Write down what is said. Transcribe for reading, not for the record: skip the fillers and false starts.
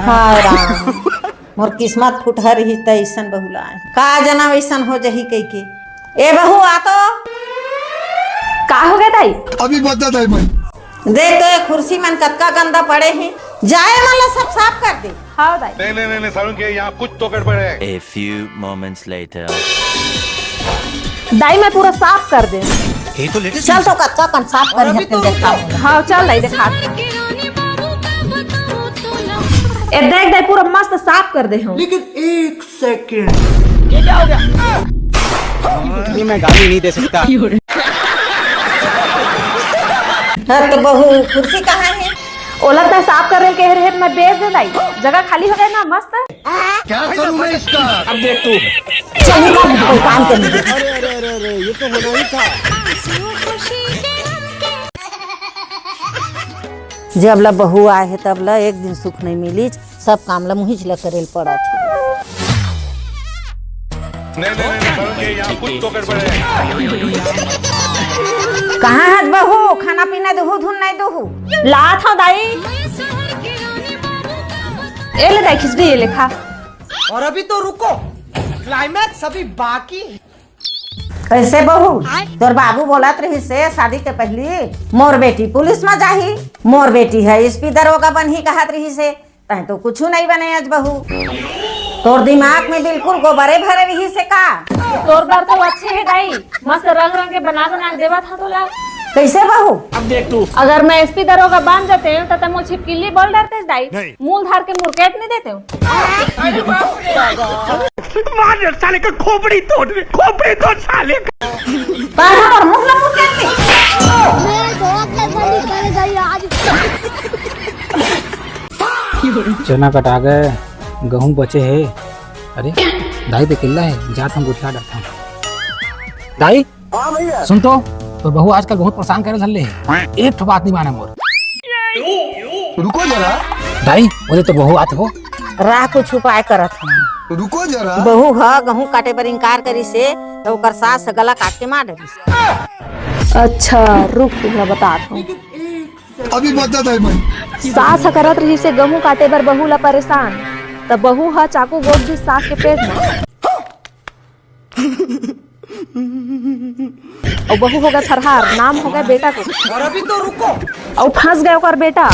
हाय राम मोर किस्मत फुटहर ही त ऐसन बहुला का जना वैसन हो जही कई के। ए बहू आ तो का हो गया ताई? अभी बता दे मैं देख तो ये कुर्सी मन कतका गंदा पड़े हैं, जाए वाला सब साफ कर दे। हाँ ताई। नहीं सारुण के यहाँ कुछ तो गड़बड़ है। A few moments later. दाई मैं पूरा साफ कर दे। ये तो लेटेस्ट चल तो कतका कन साफ कर देखा। हाँ चल दाई दिखा। ए देख दाई पूरा मस्त साफ कर दे हम। लेकिन एक सेकंड ये क्या हो गया? ये मैं गाली नहीं दे सकता। हाँ तो बहू कुर्सी कहाँ है? ओला तो साफ कर रहे कह रहे मैं बेच दे दाई, जगह खाली हो गया ना मस्त। क्या करूं मैं इसका? अब देख तू। चल निकल कोई काम करने दे। अरे ये तो होना ही था। जब ला बहू आए है तब ला एक दिन सुख नहीं मिली, सब काम ला मुहिच ला करेल पड़ा थी। नहीं सारुण के यहाँ कुछ तो गड़बड़ है। कहाँ है बहू? खाना पीना दूहू धुन नहीं दूहू? ला था दाई। ए ले दाई खिचड़ी ये लिखा। और अभी तो रुको, क्लाइमैक्स अभी बाकी है। कैसे बहू तोर बाबू बोलत रही से शादी के पहले मोर बेटी पुलिस में जाही, मोर बेटी है एसपी दरोगा बनही कहत रही से, तै तो कुछ नहीं बने आज बहू। तोर दिमाग में बिल्कुल गोबरे भरे रही से का? तोर बार तो अच्छे है दाई, मस्त रंग रंग के बना बना देवा था तो ला। कैसे बहू? अब देख तू। अगर मैं एसपी दरोगा बन जाते हैं तो तुम छिपकिली बोल डरते दाई, मूल धार के मुर्केट नहीं देते हो। मार साले का खोपड़ी तोड़ साले का। पारा पर मुंह ना मुर्केट दे। चना कटा गए, गेहूं बचे है। अरे दाई तो किल्ला है, जात हम गुठला डालता हूँ। दाई सुन तो बहू आजकल बहुत परेशान करे धल्ले है, एक ठो बात नहीं माने मोर। रुको जरा, दाई बोले तो बहू आते हो। राह कुछ उपाय करत हम। रुको जरा। बहू ह गेहूं काटे पर इनकार करी से तो ओकर सास गला काट के मार डरी। अच्छा रुक तुम्हें बताता हूँ। अभी बता दे मैं सास करत रही से गेहूं काटे बर बहू ला परेशान, तब बहू हा चाकू गोद दी सास के पेट में और बहू हो गया थरहार, नाम हो गया बेटा को। और अभी तो रुको, और फंस गया ओकर बेटा।